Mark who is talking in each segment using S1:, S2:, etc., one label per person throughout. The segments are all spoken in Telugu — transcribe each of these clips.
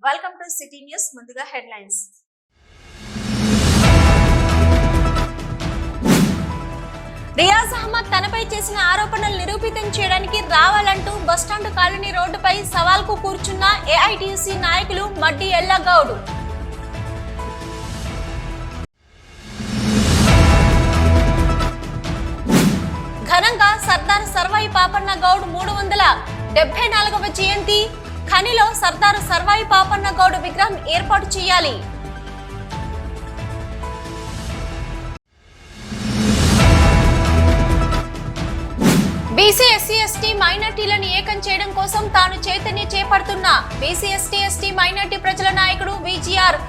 S1: Welcome to city news. ముందుగా హెడ్లైన్స్. రియాజ్ అహ్మద్ తనపై చేసిన ఆరోపణలు నిరూపితం చేయడానికి రావాలంటూ బస్టాండ్ కాలనీ రోడ్డుపై సవాల్కు కూర్చున్న ఏఐటీయూసీ నాయకులు మడ్డి ఎల్లగౌడ్. ఘనంగా సర్దార్ సర్వాయి పాపన్న గౌడ్ 374వ జయంతి. ఖనిలో సర్దార్ సర్వాయి పాపన్న గౌడ్ విగ్రహం ఏర్పాటు చేయాలి. బీసీ ఎస్సీ ఎస్టీ మైనార్టీలను ఏకం చేయడం కోసం తాను చైతన్య చేపడుతున్న బీసీ ఎస్టీ ఎస్టీ మైనార్టీ ప్రజల నాయకుడు విజిఆర్.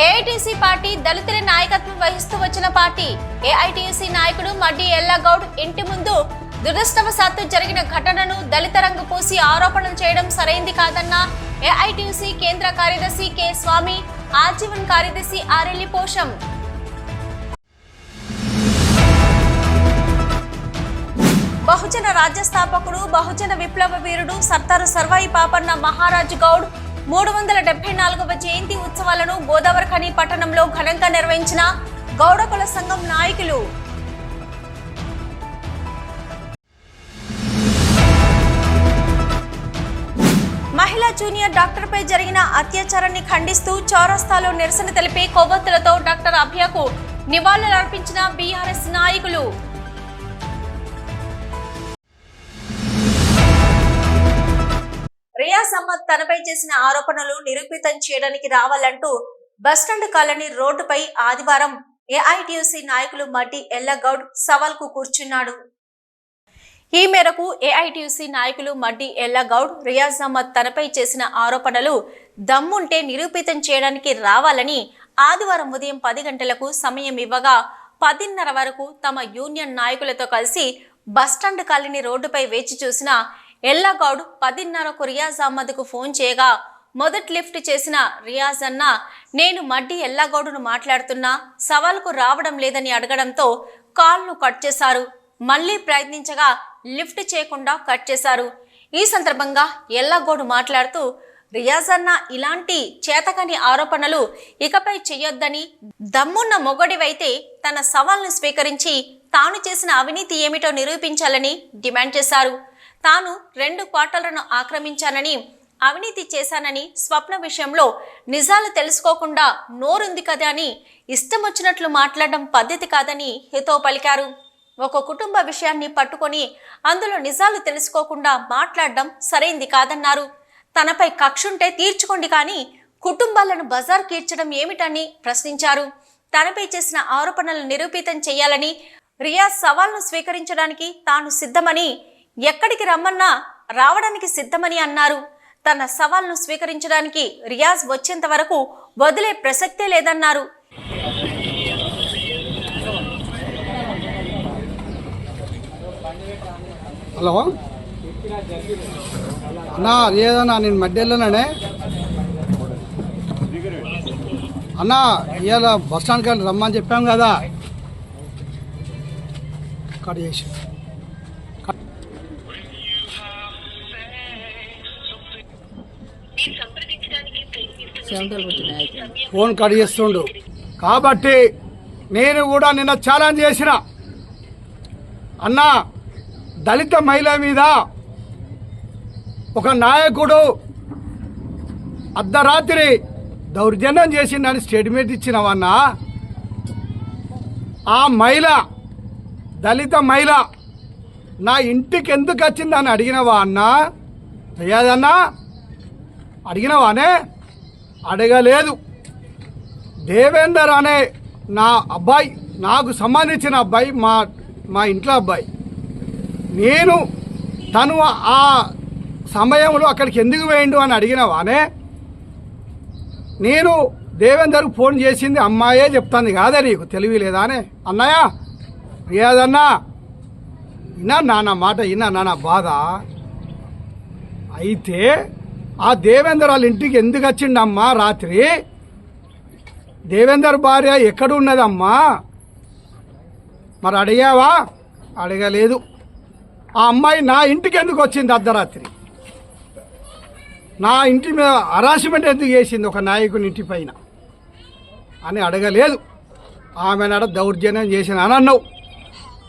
S1: ఏఐటీసీ పార్టీ దళితుల నాయకత్వం వహిస్తూ వచ్చిన పార్టీ. ఏఐటీసీ నాయకుడు మడ్డి ఎల్లగౌడ్ ఇంటి ముందు దురదృష్టవశాత్తు జరిగిన ఘటనను దళిత రంగు పూసి ఆరోపణలు చేయడం సరైంది కాదన్న ఏఐటీసీ కేంద్ర కార్యదర్శి కె స్వామి, ఆజీవన్ కార్యదర్శి ఆరెల్లి పోషం. బహుజన రాజ్య స్థాపకుడు, బహుజన విప్లవ వీరుడు సర్దార్ సర్వాయి పాపన్న మహారాజ్ గౌడ్ 374వ జయంతి ఉత్సవాలను గోదావరిఖని పట్టణంలో ఘనంగా నిర్వహించిన గౌడకుల సంఘం నాయకులు. మహిళా జూనియర్ డాక్టర్పై జరిగిన అత్యాచారాన్ని ఖండిస్తూ చౌరస్తాలో నిరసన తెలిపి కొవ్వొత్తులతో డాక్టర్ అభ్యకు నివాళులర్పించిన బీఆర్ఎస్ నాయకులు. రియాజ్ అహ్మద్ తనపై చేసిన ఆరోపణలు నిరూపితం చేయడానికి రావాలంటూ బస్టాండ్ కాలనీ రోడ్డుపై ఆదివారం ఏఐటీయూసీ నాయకులు మడ్డి ఎల్లగౌడ్ సవాల్కు కూర్చున్నాడు. ఈ మేరకు ఏఐటీయూసీ నాయకులు మడ్డి ఎల్లగౌడ్ రియాజ్ అహ్మద్ తనపై చేసిన ఆరోపణలు దమ్ముంటే నిరూపితం చేయడానికి రావాలని ఆదివారం ఉదయం 10 గంటలకు సమయం ఇవ్వగా 10:30 వరకు తమ యూనియన్ నాయకులతో కలిసి బస్టాండ్ కాలనీ రోడ్డుపై వేచి చూసిన ఎల్లగౌడ్ 10:30కు రియాజ్ అహ్మద్కు ఫోన్ చేయగా మొదటి లిఫ్ట్ చేసిన రియాజ్ అన్న, నేను మడ్డి ఎల్లగౌడ్ను మాట్లాడుతున్నా, సవాల్కు రావడం లేదని అడగడంతో కాల్ను కట్ చేశారు. మళ్లీ ప్రయత్నించగా లిఫ్ట్ చేయకుండా కట్ చేశారు. ఈ సందర్భంగా ఎల్లగౌడ్ మాట్లాడుతూ, రియాజ్ అన్న ఇలాంటి చేతకని ఆరోపణలు ఇకపై చేయొద్దని, దమ్మున్న మొగడివైతే తన సవాల్ను స్వీకరించి తాను చేసిన అవినీతి ఏమిటో నిరూపించాలని డిమాండ్ చేశారు. తాను 2 క్వార్టర్లను ఆక్రమించానని, అవినీతి చేశానని, స్వప్న విషయంలో నిజాలు తెలుసుకోకుండా నోరుంది కదా అని ఇష్టం వచ్చినట్లు మాట్లాడడం పద్ధతి కాదని హితవు పలికారు. ఒక కుటుంబ విషయాన్ని పట్టుకొని అందులో నిజాలు తెలుసుకోకుండా మాట్లాడడం సరైంది కాదన్నారు. తనపై కక్షుంటే తీర్చుకోండి కానీ కుటుంబాలను బజార్ కీర్చడం ఏమిటని ప్రశ్నించారు. తనపై చేసిన ఆరోపణలను నిరూపితం చేయాలని, రియాజ్ సవాల్ను స్వీకరించడానికి తాను సిద్ధమని, ఎక్కడికి రమ్మన్నా రావడానికి సిద్ధమని అన్నారు. తన సవాల్ను స్వీకరించడానికి రియాజ్ వచ్చేంత వరకు వదిలే ప్రసక్తే లేదన్నారు.
S2: హలో అన్నా, ఏదన్నా నేను మధ్యలోనే అన్నా ఇవాళ బస్ స్టాండ్కి వెళ్ళి రమ్మని చెప్పాం కదా, కట్ చేసి ఫోన్ కట్ చేస్తుండు. కాబట్టి నేను కూడా నిన్న ఛాలెంజ్ చేసిన, అన్నా దళిత మహిళ మీద ఒక నాయకుడు అర్ధరాత్రి దౌర్జన్యం చేసిందని స్టేట్మెంట్ ఇచ్చినవన్నా, ఆ మహిళ దళిత మహిళ నా ఇంటికి ఎందుకు వచ్చిందని అడిగినవా అన్నా? రియాజన్నా అడిగినవానే? అడగలేదు. దేవేందర్ అనే నా అబ్బాయి, నాకు సంబంధించిన అబ్బాయి, మా ఇంట్లో అబ్బాయి, నేను తను ఆ సమయంలో అక్కడికి ఎందుకు వేయండు అని అడిగినవానే? నేను దేవేందర్కు ఫోన్ చేసింది అమ్మాయే చెప్తాను కాదే, నీకు తెలివి లేదా అనే? అన్నయ్య రియాజన్నా విన్నా నాన్న మాట, విన్నా నాన్న బాధ. అయితే ఆ దేవేందర్ వాళ్ళ ఇంటికి ఎందుకు వచ్చిండమ్మా రాత్రి? దేవేందర్ భార్య ఎక్కడున్నదమ్మా? మరి అడిగావా? అడగలేదు. ఆ అమ్మాయి నా ఇంటికి ఎందుకు వచ్చింది అర్ధరాత్రి? నా ఇంటి మీద హరాస్మెంట్ ఎందుకు చేసింది ఒక నాయకుని ఇంటి పైన అని అడగలేదు. ఆమె నడ దౌర్జన్యం చేసిన అని అన్నావు.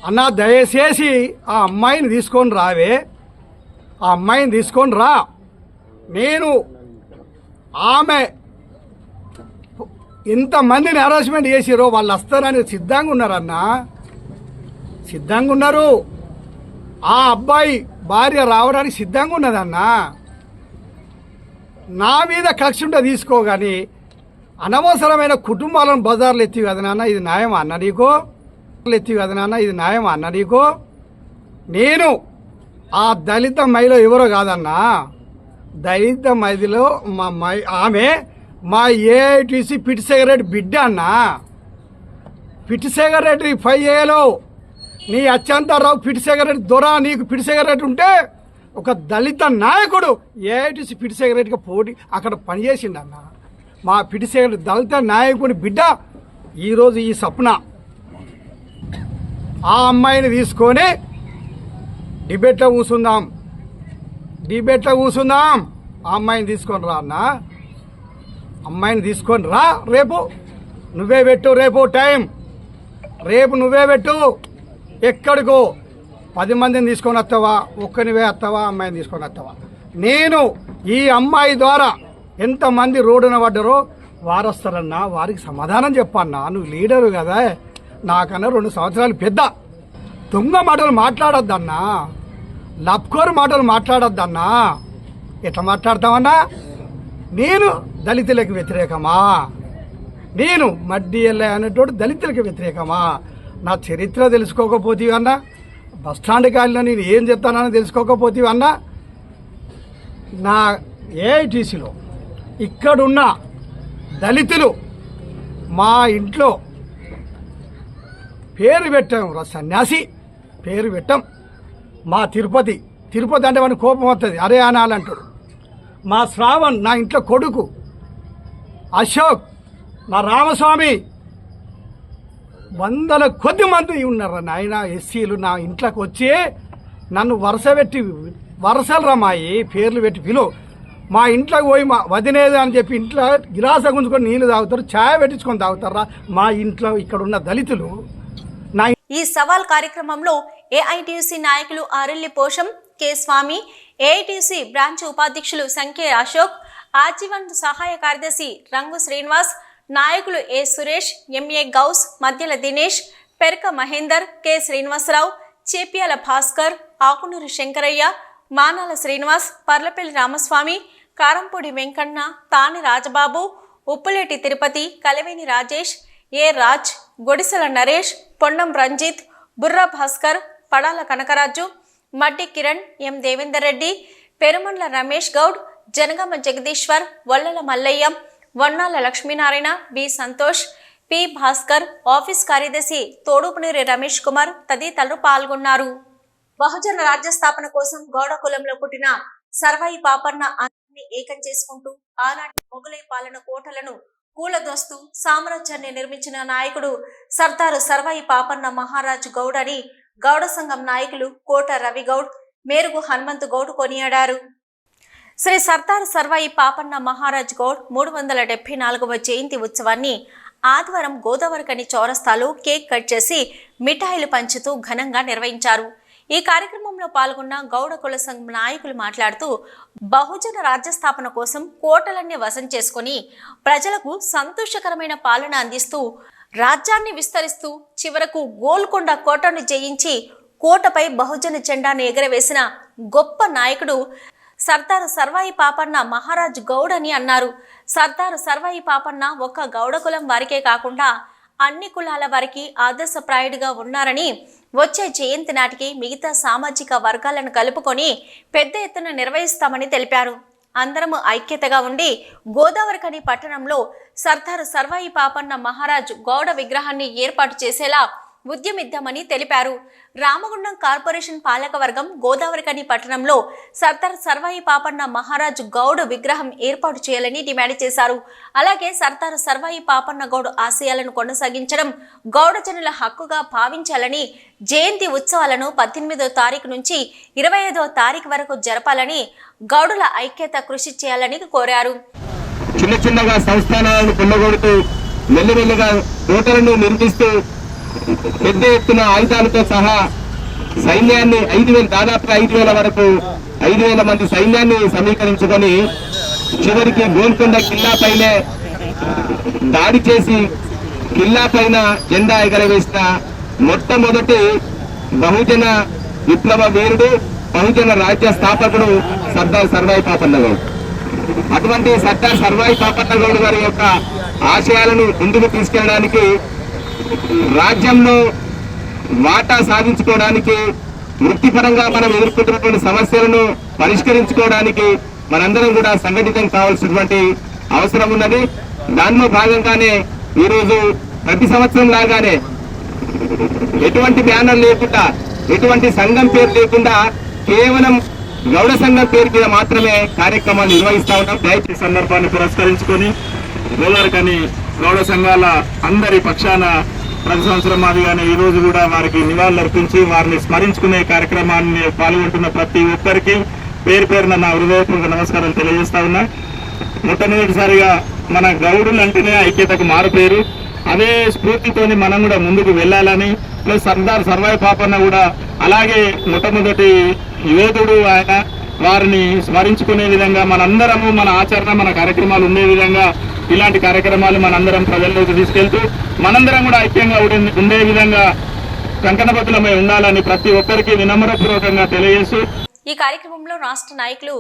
S2: అన్నా దయచేసి ఆ అమ్మాయిని తీసుకొని రావే, ఆ అమ్మాయిని తీసుకొని రా. నేను ఆమె ఎంతమందిని హరాస్మెంట్ చేసిరో వాళ్ళు వస్తారని సిద్ధంగా ఉన్నారన్నా, సిద్ధంగా ఉన్నారు. ఆ అబ్బాయి భార్య రావడానికి సిద్ధంగా ఉన్నదన్నా. నా మీద కక్ష ఉంటే తీసుకో, కానీ అనవసరమైన కుటుంబాలను బజార్లు ఎత్తి కదా నాన్న, ఇది న్యాయమా అన్న నీకు? ఎత్తి కదా నాన్న, ఇది న్యాయమా అన్న నీకు? నేను ఆ దళిత మహిళ ఎవరో కాదన్నా, దళిత మహిళలో ఆమె మా ఏఐటీసీ పిటిశేఖర్ రెడ్డి బిడ్డ అన్న. పిటిశేఖర్ రెడ్డి 5 ఏలో నీ అత్యంతరావు పిటిశేఖర్ రెడ్డి దొర, నీకు పిటిశేఖర్ రెడ్డి ఉంటే ఒక దళిత నాయకుడు ఏఐటీసీ పిటిశేఖర్ రెడ్డిగా పోటీ అక్కడ పనిచేసిండన్న. మా పిటిశేఖర్ దళిత నాయకుడి బిడ్డ ఈరోజు ఈ సప్న ఆ అమ్మాయిని తీసుకొని డిబేట్లో కూర్చుందాం, డిబేట్లో కూర్చుందాం. ఆ అమ్మాయిని తీసుకొని రా అన్న, అమ్మాయిని తీసుకొని రా. రేపు నువ్వే పెట్టు, రేపు టైం రేపు నువ్వే పెట్టు. ఎక్కడికో 10 మందిని తీసుకొని వస్తావా, ఒక్కనివే వస్తావా, అమ్మాయిని తీసుకొని వస్తావా? నేను ఈ అమ్మాయి ద్వారా ఎంతమంది రోడ్డున పడ్డారో వారు వస్తారన్నా, వారికి సమాధానం చెప్పన్నా. నువ్వు లీడరు కదా, నాకన్నా 2 సంవత్సరాలు పెద్ద. దొంగ మాటలు మాట్లాడొద్దన్నా, లబ్కోరు మాటలు మాట్లాడొద్దన్నా. ఎట్లా మాట్లాడతామన్నా? నేను దళితులకు వ్యతిరేకమా? నేను మడ్డి ఎల్లే అనేటోడు దళితులకు వ్యతిరేకమా? నా చరిత్ర తెలుసుకోకపోతే అన్నా, బస్టాండ్ కాలిలో నేను ఏం చెప్తానని తెలుసుకోకపోతే అన్నా, నా ఏఐటీసీలో ఇక్కడున్న దళితులు మా ఇంట్లో పేరు పెట్టాం, సన్యాసి పేరు పెట్టాం. మా తిరుపతి అంటే వాడిని కోపం వస్తుంది, అరే అనాలంటాడు. మా శ్రావణ్ నా ఇంట్లో కొడుకు, అశోక్, నా రామస్వామి, 100 కొద్ది మంది ఉన్నారు నాయన ఎస్సీలు నా ఇంట్లోకి వచ్చి నన్ను వరుసలు రమ్మాయి పేర్లు పెట్టి పిలువు. మా ఇంట్లోకి పోయి మా వదినేది అని చెప్పి ఇంట్లో గిలాస గుంజుకొని నీళ్లు తాగుతారు, ఛాయ్ పెట్టించుకొని తాగుతారా మా ఇంట్లో ఇక్కడ ఉన్న దళితులు?
S1: ఈ సవాల్ కార్యక్రమంలో ఏఐటీయూసీ నాయకులు ఆరెల్లి పోషం, కె స్వామి, ఏఐటీయూసీ బ్రాంచ్ ఉపాధ్యక్షులు సంఖ్య అశోక్, ఆజీవన్ సహాయ కార్యదర్శి రంగు శ్రీనివాస్, నాయకులు ఏ Suresh, MA Ghouse, Madhyala Dinesh, Peraka Mahender, K Srinivasarao, Chepiyala Bhaskar, Akunuru Shankaraiah, Manala Srinivas, Parlapalli Ramaswamy, Karampudi Venkanna, Tani Rajababu, Uppuleti Tirupati, Kalaveni Rajesh, A Raj, Godisela Naresh, Ponnam Ranjith, Burra Bhaskar, Padala Kanakaraju, Maddi Kiran, M Devender Reddy, Perumandla Ramesh Goud, Janagama Jagadishwar, Vallala Mallaiah, Vannala Lakshminarayana, B Santosh, P Bhaskar, office కార్యదర్శి తోడుపునీరి రమేష్ కుమార్ తదితరులు పాల్గొన్నారు. బహుజన రాజ్య స్థాపన కోసం గౌడ కులంలో పుట్టిన సర్వాయి పాపన్న అందరినీ ఏకం చేసుకుంటూ ఆనాటి మొఘలై పాలన కోటలను కూలదోస్తూ సామ్రాజ్యాన్ని నిర్మించిన నాయకుడు సర్దారు సర్వాయి పాపన్న మహారాజు గౌడ్ అని గౌడ సంఘం నాయకులు కోట రవిగౌడ్, మేరుగు హనుమంతు గౌడ్ కొనియాడారు. శ్రీ సర్దార్ సర్వాయి పాపన్న మహారాజ్ గౌడ్ 374వ జయంతి ఉత్సవాన్ని ఆదివారం గోదావరికని చౌరస్తాలో కేక్ కట్ చేసి మిఠాయిలు పంచుతూ ఘనంగా నిర్వహించారు. ఈ కార్యక్రమంలో పాల్గొన్న గౌడ కుల సంఘం నాయకులు మాట్లాడుతూ బహుజన రాజ్యస్థాపన కోసం కోటలన్నీ వశం చేసుకుని ప్రజలకు సంతోషకరమైన పాలన అందిస్తూ రాజ్యాన్ని విస్తరిస్తూ చివరకు గోల్కొండ కోటను జయించి కోటపై బహుజన జెండాను ఎగరవేసిన గొప్ప నాయకుడు సర్దారు సర్వాయి పాపన్న మహారాజ్ గౌడ్ అని అన్నారు. సర్దారు సర్వాయి పాపన్న ఒక్క గౌడ కులం వారికే కాకుండా అన్ని కులాల వారికి ఆదర్శప్రాయుడిగా ఉన్నారని వచ్చే జయంతి నాటికి మిగతా సామాజిక వర్గాలను కలుపుకొని పెద్ద ఎత్తున నిర్వహిస్తామని తెలిపారు. అందరము ఐక్యతగా ఉండి గోదావరికని పట్టణంలో సర్దారు సర్వాయి పాపన్న మహారాజ్ గౌడ విగ్రహాన్ని ఏర్పాటు చేసేలా ఉద్యమిద్దామని తెలిపారు. రామగుండం కార్పొరేషన్ పాలకవర్గం గోదావరికని పట్టణంలో సర్దార్ సర్వాయి పాపన్న మహారాజ్ గౌడ్ విగ్రహం ఏర్పాటు చేయాలని డిమాండ్ చేశారు. అలాగే సర్దార్ సర్వాయి పాపన్న గౌడ్ ఆశయాలను కొనసాగించడం గౌడజనుల హక్కుగా భావించాలని, జయంతి ఉత్సవాలను 18వ తారీఖు నుంచి 25వ తారీఖు వరకు జరపాలని, గౌడుల ఐక్యత కృషి చేయాలని కోరారు.
S3: చిన్న చిన్నగా సంస్థానాలను కొల్లగొడుతూ మెల్లిమెల్లిగా కోటలను నిర్మిస్తూ పెద్ద ఎత్తున ఆయుధాలతో సహా సైన్యాన్ని 5,000 దాదాపుగా 5,000 వరకు 5,000 మంది సైన్యాన్ని సమీకరించుకొని చివరికి గోల్కొండ కిల్లా పైనే దాడి చేసి కిల్లా పైన జెండా ఎగరవేసిన మొట్టమొదటి బహుజన విప్లవ వీరుడు, బహుజన రాజ్య స్థాపకుడు సర్దార్ సర్వాయి పాపన్న గౌడ్. అటువంటి సర్దార్ సర్వాయి పాపన్న గౌడ్ గారి యొక్క ఆశయాలను ముందుకు తీసుకెళ్ళడానికి, రాజ్యంలో వాటా సాధించుకోవడానికి, వృత్తిపరంగా మనం ఎదుర్కొంటున్నటువంటి సమస్యలను పరిష్కరించుకోవడానికి మనందరం కూడా సంఘటితం కావాల్సినటువంటి అవసరం ఉన్నది. దానిలో భాగంగానే ఈరోజు ప్రతి సంవత్సరం లాగానే ఎటువంటి బ్యానర్ లేకుండా, ఎటువంటి సంఘం పేరు లేకుండా కేవలం గౌడ సంఘం పేరు మీద మాత్రమే కార్యక్రమాలు నిర్వహిస్తా ఉన్నాం. దయచేసి సందర్భాన్ని పురస్కరించుకొని గోదావరికని గౌడ సంఘాల అందరి పక్షాన ప్రతి సంవత్సరం మాదిగానే ఈ రోజు కూడా వారికి నివాళులర్పించి వారిని స్మరించుకునే కార్యక్రమాన్ని పాల్గొంటున్న ప్రతి ఒక్కరికి పేరు పేరున నా హృదయపూర్వక నమస్కారాలు తెలియజేస్తా ఉన్నా. మొట్టమొదటిసారిగా మన గౌడులు అంటేనే ఐక్యతకు మారు పేరు. అదే స్ఫూర్తితోని మనం కూడా ముందుకు వెళ్ళాలని, ప్లస్ సర్దార్ సర్వాయి పాపన్న కూడా అలాగే మొట్టమొదటి యోధుడు ఆయన. వారిని స్మరించుకునే విధంగా మనందరము మన ఆచరణ, మన కార్యక్రమాలు ఉండే విధంగా ఇలాంటి కార్యక్రమాలు మనందరం ప్రజల్లోకి తీసుకెళ్తూ మనందరం కూడా ఐక్యంగా ఉండే విధంగా కంకణబద్ధులమై ఉండాలని ప్రతి ఒక్కరికి వినమ్రపూర్వకంగా తెలియజేస్తూ
S1: ఈ కార్యక్రమంలో రాష్ట్ర నాయకులు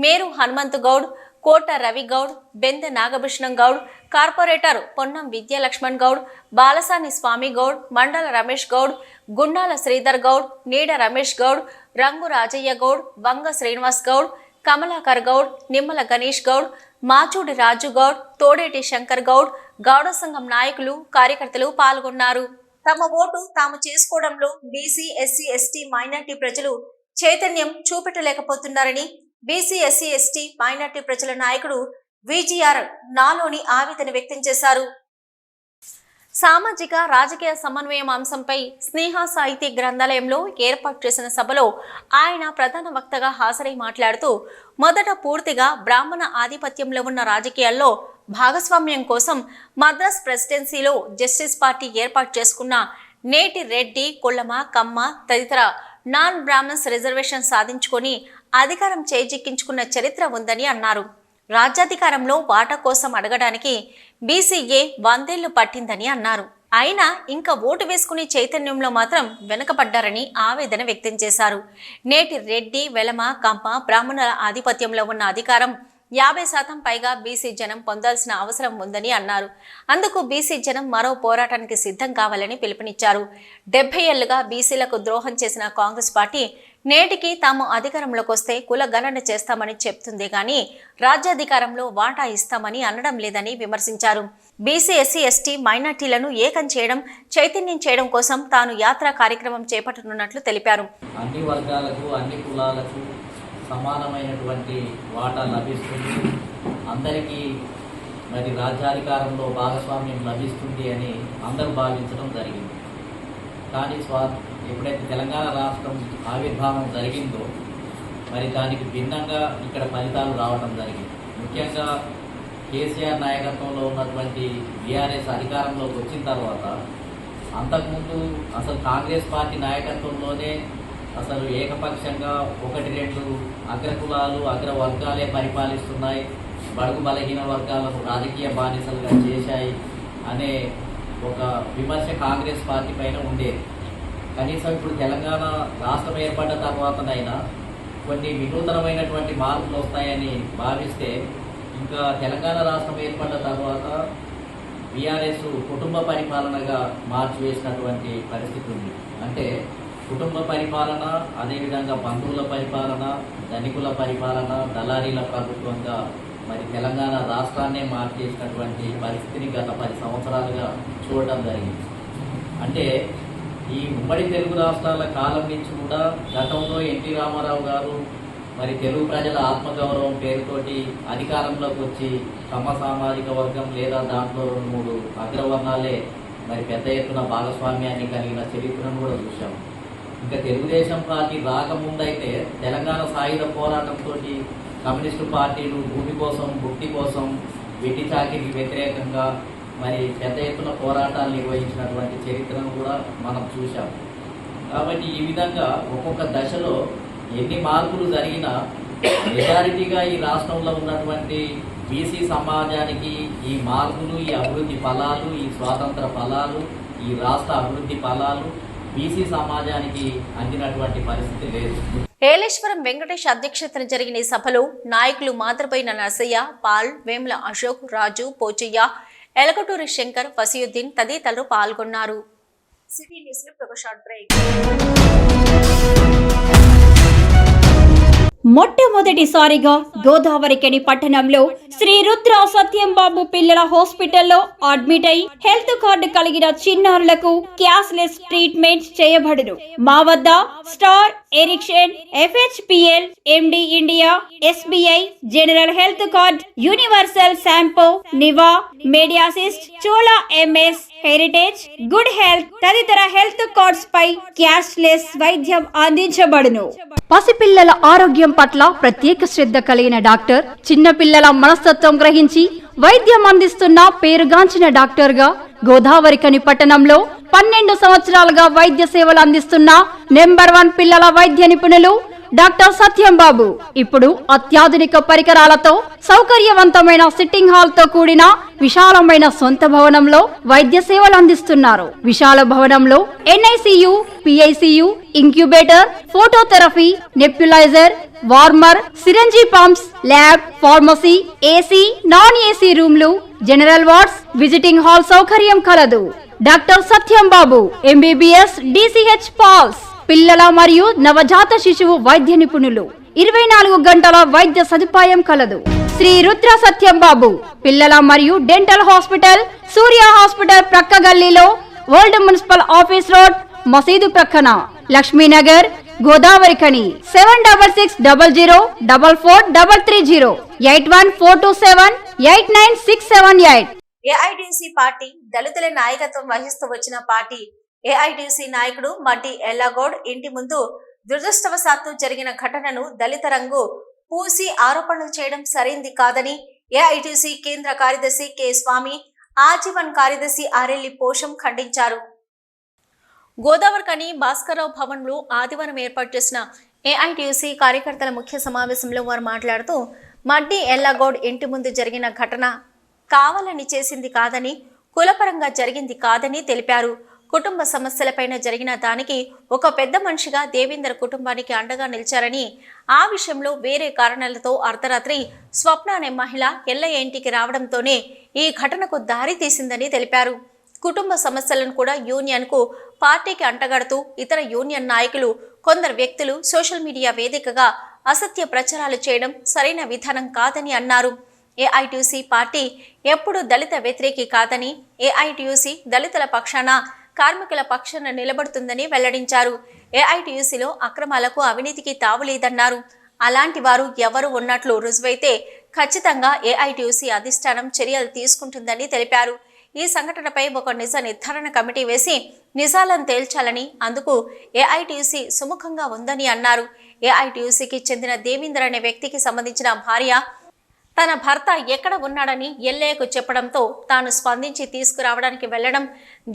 S1: మేరు హనుమంతు గౌడ్, కోట రవి గౌడ్, బెందె నాగభూషణం గౌడ్, కార్పొరేటర్ పొన్నం విద్యాలక్ష్మణ్ గౌడ్, బాలసాని స్వామి గౌడ్, మండల రమేష్ గౌడ్, గుండాల శ్రీధర్ గౌడ్, నీడ రమేష్ గౌడ్, రంగు రాజయ్య గౌడ్, వంగ శ్రీనివాస్ గౌడ్, కమలాకర్ గౌడ్, నిమ్మల గణేష్ గౌడ్, మాచూడి రాజు గౌడ్, తోడేటి శంకర్ గౌడ్, గౌడ సంఘం నాయకులు, కార్యకర్తలు పాల్గొన్నారు. తమ ఓటు తాము చేసుకోవడంలో బీసీ, ఎస్సీ, ఎస్టీ, మైనార్టీ ప్రజలు చైతన్యం చూపెట్టలేకపోతున్నారని బీసీ, ఎస్సీ, ఎస్టీ, మైనార్టీ ప్రజల నాయకుడు విజిఆర్ నాలోని ఆవేదన వ్యక్తం చేశారు. సామాజిక రాజకీయ సమన్వయం అంశంపై స్నేహ సాహితీ గ్రంథాలయంలో ఏర్పాటు చేసిన సభలో ఆయన ప్రధాన వక్తగా హాజరై మాట్లాడుతూ, మొదట పూర్తిగా బ్రాహ్మణ ఆధిపత్యంలో ఉన్న రాజకీయాల్లో భాగస్వామ్యం కోసం మద్రాస్ ప్రెసిడెన్సీలో జస్టిస్ పార్టీ ఏర్పాటు చేసుకున్న నేటి రెడ్డి, కొల్లమ, కమ్మ తదితర నాన్ బ్రాహ్మణ్స్ రిజర్వేషన్ సాధించుకొని అధికారం చేజిక్కించుకున్న చరిత్ర ఉందని అన్నారు. రాజ్యాధికారంలో వాటా కోసం అడగడానికి బీసీఏ 100 ఏళ్లు పట్టిందని అన్నారు. అయినా ఇంకా ఓటు వేసుకునే చైతన్యంలో మాత్రం వెనుకబడ్డారని ఆవేదన వ్యక్తం చేశారు. నేటి రెడ్డి, వెలమ, కమ్మ బ్రాహ్మణుల ఆధిపత్యంలో ఉన్న అధికారం 50% పైగా బీసీ జనం పొందాల్సిన అవసరం ఉందని అన్నారు. అందుకు బీసీ జనం మరో పోరాటానికి సిద్ధం కావాలని పిలుపునిచ్చారు. 70 ఏళ్లుగా బీసీలకు ద్రోహం చేసిన కాంగ్రెస్ పార్టీ నేటికి తాము అధికారంలోకి వస్తే కుల గణన చేస్తామని చెప్తుంది కానీ రాజ్యాధికారంలో వాటా ఇస్తామని అనడం లేదని విమర్శించారు. బీసీ, ఎస్సీ, ఎస్టీ, మైనార్టీలను ఏకం చేయడం, చైతన్యం చేయడం కోసం తాను యాత్రా కార్యక్రమం చేపట్టనున్నట్లు తెలిపారు.
S4: అన్ని వర్గాలకు, అన్ని కులాలకు సమానమైనటువంటి వాటా లభిస్తుంది, అందరికీ మరి రాజ్యాధికారంలో భాగస్వామ్యం లభిస్తుంది అని అందరూ భావించడం జరిగింది. కానీ ఎప్పుడైతే తెలంగాణ రాష్ట్రం ఆవిర్భావం జరిగిందో మరి దానికి భిన్నంగా ఇక్కడ ఫలితాలు రావడం జరిగింది. ముఖ్యంగా కేసీఆర్ నాయకత్వంలో ఉన్నటువంటి బీఆర్ఎస్ అధికారంలోకి వచ్చిన తర్వాత అంతకుముందు అసలు కాంగ్రెస్ పార్టీ నాయకత్వంలోనే అసలు ఏకపక్షంగా 1-2 అగ్రకులాలు, అగ్రవర్గాలే పరిపాలిస్తున్నాయి, బడుగు బలహీన వర్గాలను రాజకీయ బానిసలుగా చేశాయి అనే ఒక విమర్శ కాంగ్రెస్ పార్టీ పైన ఉండేది. కనీసం ఇప్పుడు తెలంగాణ రాష్ట్రం ఏర్పడ్డ తర్వాతనైనా కొన్ని వినూతనమైనటువంటి మార్పులు వస్తాయని భావిస్తే ఇంకా తెలంగాణ రాష్ట్రం ఏర్పడ్డ తర్వాత బీఆర్ఎస్ కుటుంబ పరిపాలనగా మార్చివేసినటువంటి పరిస్థితి ఉంది. అంటే కుటుంబ పరిపాలన, అదేవిధంగా బంధువుల పరిపాలన, ధనికుల పరిపాలన, దళారీల ప్రభుత్వంగా మరి తెలంగాణ రాష్ట్రాన్నే మార్చేసినటువంటి పరిస్థితిని గత 10 సంవత్సరాలుగా చూడడం జరిగింది. అంటే ఈ ఉమ్మడి తెలుగు రాష్ట్రాల కాలం నుంచి కూడా గతంలో ఎన్టీ రామారావు గారు మరి తెలుగు ప్రజల ఆత్మగౌరవం పేరుతోటి అధికారంలోకి వచ్చి తమ సామాజిక వర్గం లేదా దాంట్లో 2-3 అగ్రవర్ణాలే మరి పెద్ద ఎత్తున భాగస్వామ్యాన్ని కలిగిన చరిత్రను కూడా చూసాం. ఇంకా తెలుగుదేశం పార్టీ రాకముందైతే తెలంగాణ సాయుధ పోరాటంతో కమ్యూనిస్టు పార్టీలు భూమి కోసం, భుక్తి కోసం, వెట్టి చాకిరికి వ్యతిరేకంగా మరి పెద్ద ఎత్తున పోరాటాలు నిర్వహించినటువంటి చరిత్రను కూడా మనం చూసాం. కాబట్టి ఈ విధంగా ఒక్కొక్క దశలో ఎన్ని మార్పులు జరిగినా మెజారిటీగా ఈ రాష్ట్రంలో ఉన్నటువంటి బీసీ సమాజానికి ఈ మార్పులు, ఈ అభివృద్ధి ఫలాలు, ఈ స్వాతంత్ర ఫలాలు, ఈ రాష్ట్ర అభివృద్ధి ఫలాలు బీసీ సమాజానికి అందినటువంటి పరిస్థితి లేదు.
S1: ఏలేశ్వరం వెంకటేష్ అధ్యక్షతన జరిగిన ఈ సభలో నాయకులు మాతృపైన నరసయ్య, పాల్, వేముల అశోక్, రాజు, పోచయ్య, ఎలకటూరి శంకర్, ఫసియుద్దీన్ తదితరులు పాల్గొన్నారు. సిటీ న్యూస్ లో ఒక షార్ట్ బ్రేక్.
S5: మొట్టమొదటిసారిగా గోదావరికని పట్టణంలో శ్రీ రుద్ర సత్యం బాబు పిల్లల హాస్పిటల్లో అడ్మిట్ అయి హెల్త్ కార్డు కలిగిన చిన్నారులకు క్యాష్లెస్ ట్రీట్మెంట్ చేయబడును. మా వద్ద Star, Ericson, FHPL, MD India, SBI, general health card, Universal Sompo, Niva, Medi Assist, Chola MS, Heritage, good health తదితర హెల్త్ కార్డ్స్ పై క్యాష్లెస్ వైద్యం అందించబడును. పసిపిల్లల ఆరోగ్యం పట్ల ప్రత్యేక శ్రద్ధ కలిగిన డాక్టర్, చిన్నపిల్లల మనస్తత్వం గ్రహించి వైద్యం అందిస్తున్న పేరుగాంచిన డాక్టర్ గా గోదావరికని పట్టణంలో 12 సంవత్సరాలుగా వైద్య సేవలు అందిస్తున్న నెంబర్ 1 పిల్లల వైద్య నిపుణులు డాక్టర్ సత్యం బాబు ఇప్పుడు అత్యాధునిక పరికరాలతో సౌకర్యవంతమైన సిట్టింగ్ హాల్ తో కూడిన విశాలమైన సొంత భవనంలో వైద్య సేవలు అందిస్తున్నారు. విశాల భవనంలో NICU, PICU, incubator, phototherapy, nebuliser, warmer, సిరంజీ pumps, lab, pharmacy, AC, non AC రూమ్లు, జనరల్ వార్డ్స్, విజిటింగ్ హాల్ సౌకర్యం కలదు. డాక్టర్ సత్యం బాబు MBBS, DCH పాల్స్, పిల్లల మరియు నవజాత శిశువు వైద్య నిపుణులు. 24 గంటల వైద్య సదుపాయం కలదు. శ్రీ రుద్ర సత్యం బాబు పిల్లల మరియు డెంటల్ హాస్పిటల్, సూర్య హాస్పిటల్ ప్రక్క గల్లీలో, ఓల్డ్ మున్సిపల్ ఆఫీస్ రోడ్, మసీదు ప్రక్కన, లక్ష్మీనగర్, గోదావరికని. 7600004430, 8142789678.
S1: AITC పార్టీ దళితుల నాయకత్వం వహిస్తూ వచ్చిన పార్టీ. AITC నాయకుడు మట్టి ఎల్లగౌడ్ ఇంటి ముందు దురదృష్టవశాత్తు జరిగిన ఘటనను దళిత రంగు పూసి ఆరోపణలు చేయడం సరైంది కాదని AITC కేంద్ర కార్యదర్శి K. స్వామి, ఆజీవన్ కార్యదర్శి ఆరెల్లి పోషం ఖండించారు. గోదావరికని భాస్కరరావు భవన్లో ఆదివారం ఏర్పాటు చేసిన AITC కార్యకర్తల ముఖ్య సమావేశంలో వారు మాట్లాడుతూ మడ్డి ఎల్లగౌడ్ ఇంటి ముందు జరిగిన ఘటన కావాలని చేసింది కాదని, కులపరంగా జరిగింది కాదని తెలిపారు. కుటుంబ సమస్యలపైన జరిగిన దానికి ఒక పెద్ద మనిషిగా దేవేందర్ కుటుంబానికి అండగా నిలిచారని, ఆ విషయంలో వేరే కారణాలతో అర్ధరాత్రి స్వప్న అనే మహిళ ఎల్లయ్య ఇంటికి రావడంతోనే ఈ ఘటనకు దారి తీసిందని తెలిపారు. కుటుంబ సమస్యలను కూడా యూనియన్కు, పార్టీకి అంటగడుతూ ఇతర యూనియన్ నాయకులు, కొందరు వ్యక్తులు సోషల్ మీడియా వేదికగా అసత్య ప్రచారాలు చేయడం సరైన విధానం కాదని అన్నారు. AITC పార్టీ ఎప్పుడు దళిత వ్యతిరేకి కాదని, AITC దళితుల పక్షాన, కార్మికుల పక్షాన నిలబడుతుందని వెల్లడించారు. AITCలో అక్రమాలకు, అవినీతికి తావులేదన్నారు. అలాంటి వారు ఎవరు ఉన్నట్లు రుజువైతే ఖచ్చితంగా AITC అధిష్టానం చర్యలు తీసుకుంటుందని తెలిపారు. ఈ సంఘటనపై ఒక నిజ నిర్ధారణ కమిటీ వేసి నిజాలను తేల్చాలని, అందుకు AITC సుముఖంగా ఉందని అన్నారు. AITCకి చెందిన దేవేందర్ అనే వ్యక్తికి సంబంధించిన భార్య తన భర్త ఎక్కడ ఉన్నాడని ఎల్లయ్యకు చెప్పడంతో తాను స్పందించి తీసుకురావడానికి వెళ్లడం,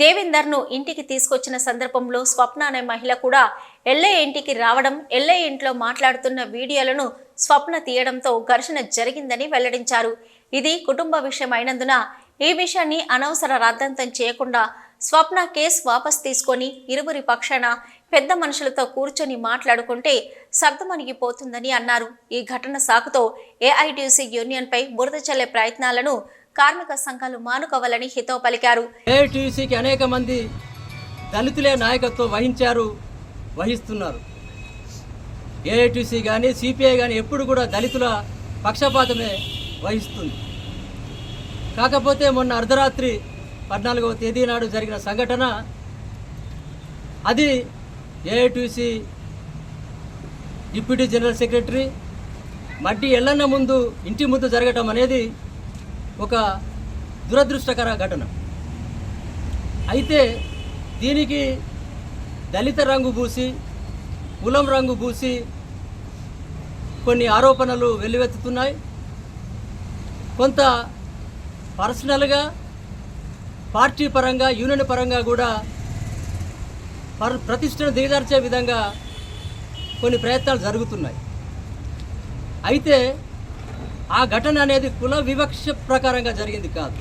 S1: దేవేందర్ను ఇంటికి తీసుకొచ్చిన సందర్భంలో స్వప్న అనే మహిళ కూడా ఎల్లయ్య ఇంటికి రావడం, ఎల్లయ్య ఇంట్లో మాట్లాడుతున్న వీడియోలను స్వప్న తీయడంతో ఘర్షణ జరిగిందని వెల్లడించారు. ఇది కుటుంబ విషయం అయినందున ఈ విషయాన్ని అనవసర రాద్ధాంతం చేయకుండా స్వప్న కేసు వాపస్ తీసుకొని ఇరువురి పక్షాన పెద్ద మనుషులతో కూర్చొని మాట్లాడుకుంటే సర్దుమణిగిపోతుందని అన్నారు. ఈ ఘటన సాకుతో AITC యూనియన్ పై బురద చల్లే ప్రయత్నాలను కార్మిక సంఘాలు మానుకోవాలని హితవు పలికారు.
S6: AITCకి అనేక మంది దళితులే నాయకత్వం వహిస్తున్నారు. AITC కానీ CPI కానీ ఎప్పుడు కూడా దళితుల పక్షపాతమే వహిస్తుంది. కాకపోతే మొన్న అర్ధరాత్రి 14వ తేదీ నాడు జరిగిన సంఘటన అది AITC deputy general secretary Maddi Yellanna ముందు ఇంటి ముందు జరగటం అనేది ఒక దురదృష్టకర ఘటన. అయితే దీనికి దళిత రంగు పూసి కులం రంగు పూసి కొన్ని ఆరోపణలు వెల్లువెత్తుతున్నాయి. కొంత పర్సనల్గా పార్టీ పరంగా యూనియన్ పరంగా కూడా ప్రతిష్టను దిగజార్చే విధంగా కొన్ని ప్రయత్నాలు జరుగుతున్నాయి. అయితే ఆ ఘటన అనేది కుల వివక్ష ప్రకారంగా జరిగింది కాదు,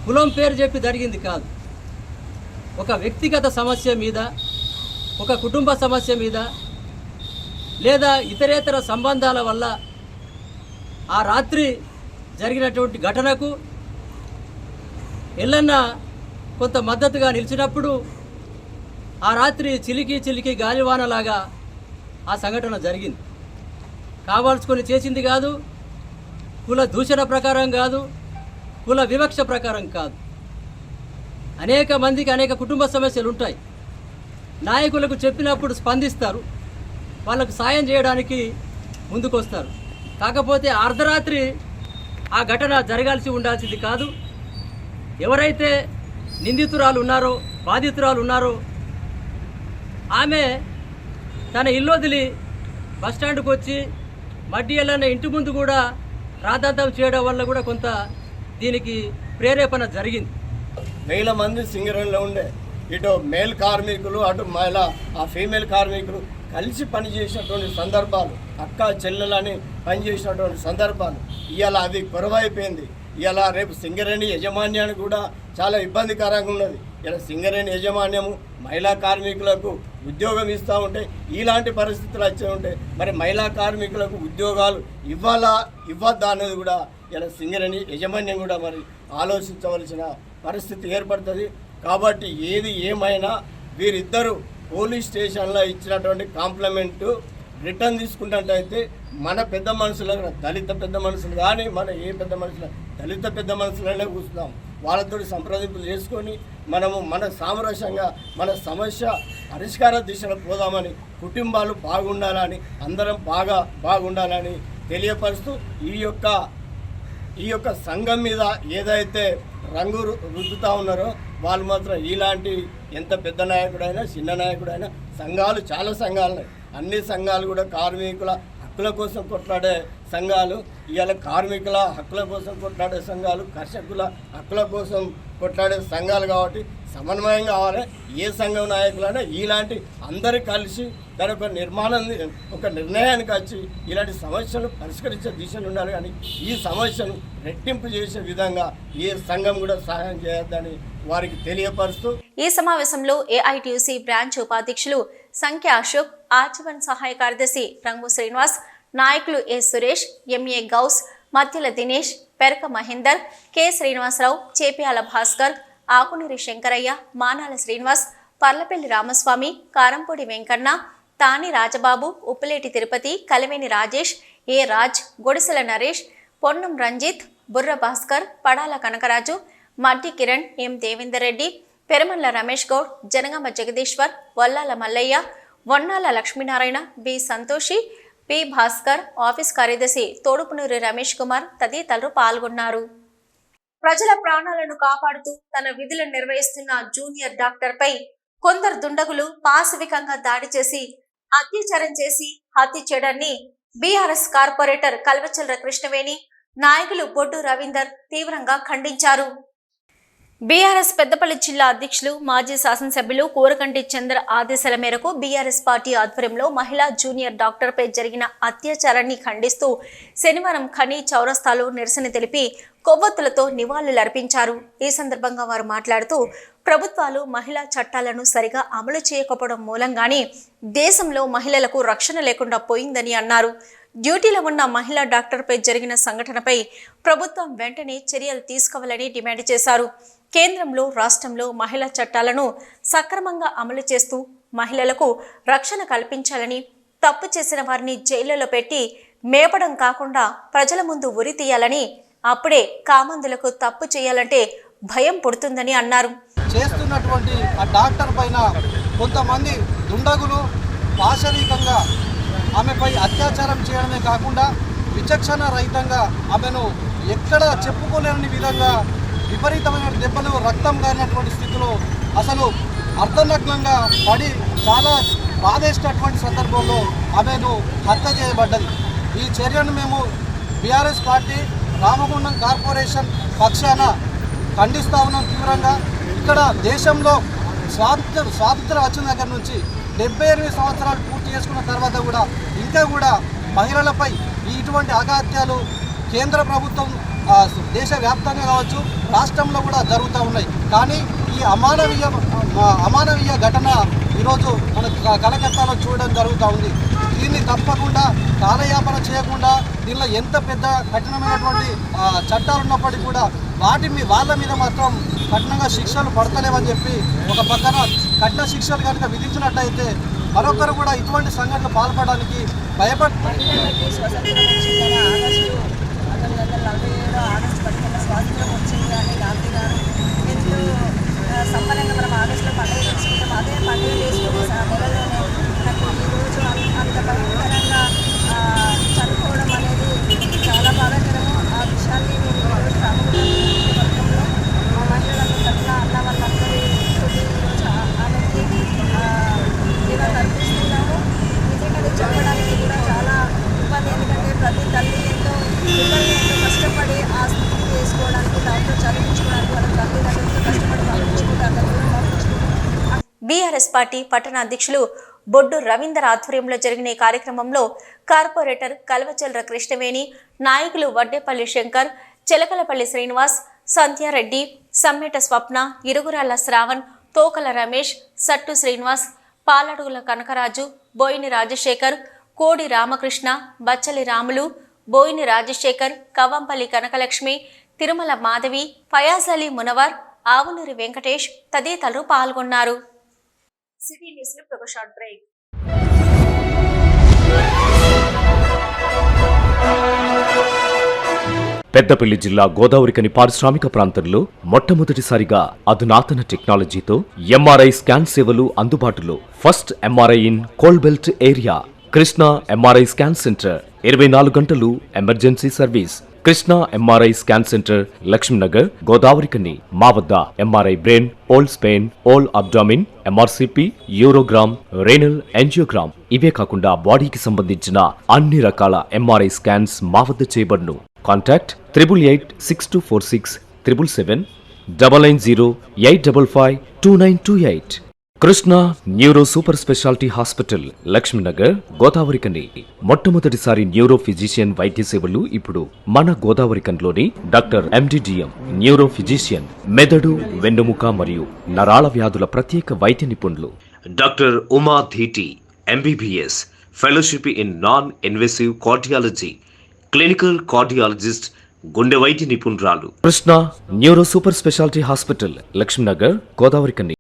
S6: కులం పేరు చెప్పి జరిగింది కాదు. ఒక వ్యక్తిగత సమస్య మీద, ఒక కుటుంబ సమస్య మీద, లేదా ఇతరేతర సంబంధాల వల్ల ఆ రాత్రి జరిగినటువంటి ఘటనకు ఎల్లన్న కొంత మద్దతుగా నిలిచినప్పుడు ఆ రాత్రి చిలికి గాలివానలాగా ఆ సంఘటన జరిగింది. కావాల్సుకొని చేసింది కాదు, కుల దూషణ ప్రకారం కాదు, కుల వివక్ష ప్రకారం కాదు. అనేక మందికి అనేక కుటుంబ సమస్యలు ఉంటాయి. నాయకులకు చెప్పినప్పుడు స్పందిస్తారు, వాళ్ళకు సాయం చేయడానికి ముందుకొస్తారు. కాకపోతే అర్ధరాత్రి ఆ ఘటన జరగాల్సి ఉండాల్సింది కాదు. ఎవరైతే నిందితురాలు ఉన్నారో, బాధితురాలు ఉన్నారో, ఆమె తన ఇల్లు వదిలి బస్టాండ్కి వచ్చి మడ్డి ఎల్లన్న ఇంటి ముందు కూడా రాద్ధాంతం చేయడం వల్ల కూడా కొంత దీనికి ప్రేరేపణ జరిగింది.
S7: వేల మంది సింగరేణిలో ఉండే, ఇటు మేల్ కార్మికులు అటు ఆ ఫీమేల్ కార్మికులు కలిసి పనిచేసినటువంటి సందర్భాలు, అక్క చెల్లెలని పనిచేసినటువంటి సందర్భాలు ఇవాళ అది కొరవైపోయింది. ఇవాళ రేపు సింగరేణి యజమాన్యానికి కూడా చాలా ఇబ్బందికరంగా ఉన్నది. ఇలా సింగరేణి యజమాన్యము మహిళా కార్మికులకు ఉద్యోగం ఇస్తూ ఉంటే ఇలాంటి పరిస్థితులు వచ్చే ఉంటాయి. మరి మహిళా కార్మికులకు ఉద్యోగాలు ఇవ్వద్దా అనేది కూడా ఇలా సింగరేణి యజమాన్యం కూడా మరి ఆలోచించవలసిన పరిస్థితి ఏర్పడుతుంది. కాబట్టి ఏది ఏమైనా వీరిద్దరూ పోలీస్ స్టేషన్లో ఇచ్చినటువంటి కాంప్లిమెంటు రిటర్న్ తీసుకున్నట్టయితే మన పెద్ద మనుషులు, దళిత పెద్ద మనుషులు కానీ మన ఏ పెద్ద మనుషులు, దళిత పెద్ద మనుషులనే కూర్చున్నాం. వాళ్ళతో సంప్రదింపులు చేసుకొని మనము మన సామరస్యంగా మన సమస్య పరిష్కార దిశలో పోదామని, కుటుంబాలు బాగుండాలని, అందరం బాగుండాలని తెలియపరుస్తూ ఈ యొక్క సంఘం మీద ఏదైతే రంగు రుద్దుతూ ఉన్నారో వాళ్ళు మాత్రం ఇలాంటి ఎంత పెద్ద నాయకుడైనా చిన్న నాయకుడైనా సంఘాలు చాలా సంఘాలు, అన్ని సంఘాలు కూడా కార్మికుల హక్కుల కోసం కొట్లాడే సంఘాలు, ఇవాళ కార్మికుల హక్కుల కోసం కొట్లాడే సంఘాలు, కర్షకుల హక్కుల కోసం కొట్లాడే సంఘాలు. కాబట్టి సమన్వయం కావాలి. ఏ సంఘం నాయకులైనా ఇలాంటి అందరూ కలిసి దాని ఒక నిర్ణయానికి వచ్చి ఇలాంటి సమస్యలు పరిష్కరించే దిశలు ఉండాలి. కానీ ఈ సమస్యను రెట్టింపు చేసే విధంగా ఏ సంఘం కూడా సహాయం చేయొద్దని వారికి తెలియపరుస్తూ
S1: ఈ సమావేశంలో ఏఐటీయూసీ బ్రాంచ్ ఉపాధ్యక్షులు సంఖ్య అశోక్, ఆజీవన్ సహాయ కార్యదర్శి రంగు శ్రీనివాస్, నాయకులు ఏ Suresh, MA Ghouse, Madhyala Dinesh, Peraka Mahender, K Srinivasarao, Chepiyala Bhaskar, Akunuri Shankaraiah, Manala Srinivas, Parlapalli Ramaswamy, Karampudi Venkanna, Tani Rajababu, Uppuleti Tirupati, కలివేని Rajesh, A Raj, Godisela Naresh, Ponnam Ranjith, Burra Bhaskar, Padala Kanakaraju, Maddi Kiran, M Devender Reddy, Peramalla Ramesh Goud, Janagama Jagadishwar, Vallala Mallaiah, Vannala Lakshminarayana, B Santoshi, P Bhaskar, office కార్యదర్శి తోడుపునూరి రమేష్ కుమార్ తదితరులు పాల్గొన్నారు. ప్రజల ప్రాణాలను కాపాడుతూ తన విధులను నిర్వహిస్తున్న జూనియర్ డాక్టర్ పై కొందరు దుండగులు పాశవికంగా దాడి చేసి అత్యాచారం చేసి హత్య చేయడాన్ని బీఆర్ఎస్ కార్పొరేటర్ కల్వచల్ర కృష్ణవేణి, నాయకులు బొడ్డు రవీందర్ తీవ్రంగా ఖండించారు. బీఆర్ఎస్ పెద్దపల్లి జిల్లా అధ్యక్షులు మాజీ శాసనసభ్యులు కూరకంటి చంద్ర ఆదేశాల మేరకు బీఆర్ఎస్ పార్టీ ఆధ్వర్యంలో మహిళా జూనియర్ డాక్టర్పై జరిగిన అత్యాచారాన్ని ఖండిస్తూ శనివారం ఖనీ చౌరస్తాలో నిరసన తెలిపి కొవ్వొత్తులతో నివాళులర్పించారు. ఈ సందర్భంగా వారు మాట్లాడుతూ ప్రభుత్వాలు మహిళా చట్టాలను సరిగా అమలు చేయకపోవడం మూలంగానే దేశంలో మహిళలకు రక్షణ లేకుండా పోయిందని అన్నారు. డ్యూటీలో ఉన్న మహిళా డాక్టర్పై జరిగిన సంఘటనపై ప్రభుత్వం వెంటనే చర్యలు తీసుకోవాలని డిమాండ్ చేశారు. కేంద్రంలో రాష్ట్రంలో మహిళా చట్టాలను సక్రమంగా అమలు చేస్తూ మహిళలకు రక్షణ కల్పించాలని, తప్పు చేసిన వారిని జైళ్లలో పెట్టి మేపడం కాకుండా ప్రజల ముందు ఉరి తీయాలని, అప్పుడే కామందులకు తప్పు చేయాలంటే భయం పుడుతుందని అన్నారు.
S8: చేస్తున్నటువంటి ఆ డాక్టర్ పైన
S2: కొంతమంది దుండగులు పాశవికంగా ఆమెపై అత్యాచారం చేయడమే కాకుండా విచక్షణ రహితంగా ఆమెను ఎక్కడ చెప్పుకోలేని విధంగా విపరీతమైన దెబ్బలు, రక్తం కారినటువంటి స్థితిలో అసలు అర్ధనగ్నంగా పడి చాలా బాధేసినటువంటి సందర్భంలో ఆమెను హత్య చేయబడ్డది. ఈ చర్యను మేము బీఆర్ఎస్ పార్టీ రామగుండం కార్పొరేషన్ పక్షాన ఖండిస్తా ఉన్నాం తీవ్రంగా. ఇక్కడ దేశంలో స్వాతంత్రం వచ్చిన దగ్గర నుంచి 78 సంవత్సరాలు పూర్తి చేసుకున్న తర్వాత కూడా ఇంకా కూడా మహిళలపై ఇటువంటి అఘాత్యాలు కేంద్ర ప్రభుత్వం దేశవ్యాప్తంగా కావచ్చు, రాష్ట్రంలో కూడా జరుగుతూ ఉన్నాయి. కానీ ఈ అమానవీయ ఘటన ఈరోజు మన కలకత్తాలో చూడడం జరుగుతూ ఉంది. దీన్ని తప్పకుండా కాలయాపన చేయకుండా దీనిలో ఎంత పెద్ద కఠినమైనటువంటి చట్టాలు ఉన్నప్పటికీ కూడా వాళ్ళ మీద మాత్రం కఠినంగా శిక్షలు పడతలేవని చెప్పి ఒక పక్కన కఠిన శిక్షలు కనుక విధించినట్టయితే మరొకరు కూడా ఇటువంటి సంఘటనలు పాల్పడడానికి
S8: స్వాతంత్రం వచ్చింది కానీ గాంధీ గారు ఎంతో సంబరంగా మనం ఆగస్టులో పండుగ చేసుకుంటాం. అదే పండుగ చేసుకునే నెలలోనే నాకు ఈరోజు అంత భయంకరంగా చనిపోవడం అనేది చాలా బాధాకరము. ఆ విషయాన్ని నేను ఈరోజు రామగుండం వర్గంలో మహిళలకు తరఫున అన్న వాళ్ళందరి ఈరోజు ఆమెకి నివాళులు అర్పిస్తున్నాము. నిజంగా చెప్పడానికి కూడా చాలా ఇబ్బంది, ఎందుకంటే ప్రతి తల్లి పిల్లల్ని ఎంతో కష్టపడి ఆ స్థితిని చేసుకోవడానికి, దాంట్లో చదివించుకోవడానికి వాళ్ళ తల్లిదండ్రులతో కష్టపడి పంపించుకుంటారు.
S1: బీఆర్ఎస్ పార్టీ పట్టణ అధ్యక్షులు బొడ్డు రవీందర్ ఆధ్వర్యంలో జరిగిన ఈ కార్యక్రమంలో కార్పొరేటర్ కల్వచల్ర కృష్ణవేణి, నాయకులు వడ్డేపల్లి శంకర్, చిలకలపల్లి శ్రీనివాస్, సంధ్యారెడ్డి, సమ్మెట స్వప్న, ఇరుగురాళ్ల శ్రావణ్, తోకల రమేష్, సట్టు శ్రీనివాస్, పాలడుగుల కనకరాజు, బోయిని రాజశేఖర్, కోడి రామకృష్ణ, బచ్చలి రాములు, బోయిని రాజశేఖర్, కవంపల్లి కనకలక్ష్మి, తిరుమల మాధవి, ఫయాజ్ అలీ మునవర్, ఆవునూరి వెంకటేష్ తదితరులు పాల్గొన్నారు. సిటీ న్యూస్ లో ఒక షార్ట్ బ్రేక్.
S9: పెద్దపల్లి జిల్లా గోదావరికని పారిశ్రామిక ప్రాంతంలో మొట్టమొదటిసారిగా అధునాతన టెక్నాలజీతో ఎంఆర్ఐ స్కాన్ సేవలు అందుబాటులో. First MRI in coal belt area. Krishna MRI scan centre 24 గంటలు emergency service. Krishna MRI scan centre, Lakshminagar, Godavarikhani. మా వద్ద MRI brain, whole spine, whole abdomen, MRCP, urogram, renal angiogram, ఇవే కాకుండా బాడీకి సంబంధించిన అన్ని రకాల ఎంఆర్ఐ స్కాన్స్ మా వద్ద చేయబడును. Contact 888646 777 99085552928. Krishna neuro super speciality hospital, Lakshminagar, Godavarikhani. మొట్టమొదటిసారి న్యూరో ఫిజిషియన్ వైద్య సేవలు ఇప్పుడు మన గోదావరికన్లోని డాక్టర్ ఎండిడిఎం న్యూరో ఫిజిషియన్, మెదడు, వెన్నుముక మరియు నరాల వ్యాధుల ప్రత్యేక వైద్య నిపుణులు. Doctor Uma Dheeti MBBS, fellowship in non invasive cardiology, clinical cardiologist, గుండె వైద్య నిపుణురాలు. Krishna neuro super speciality hospital, Lakshminagar, Godavarikhani.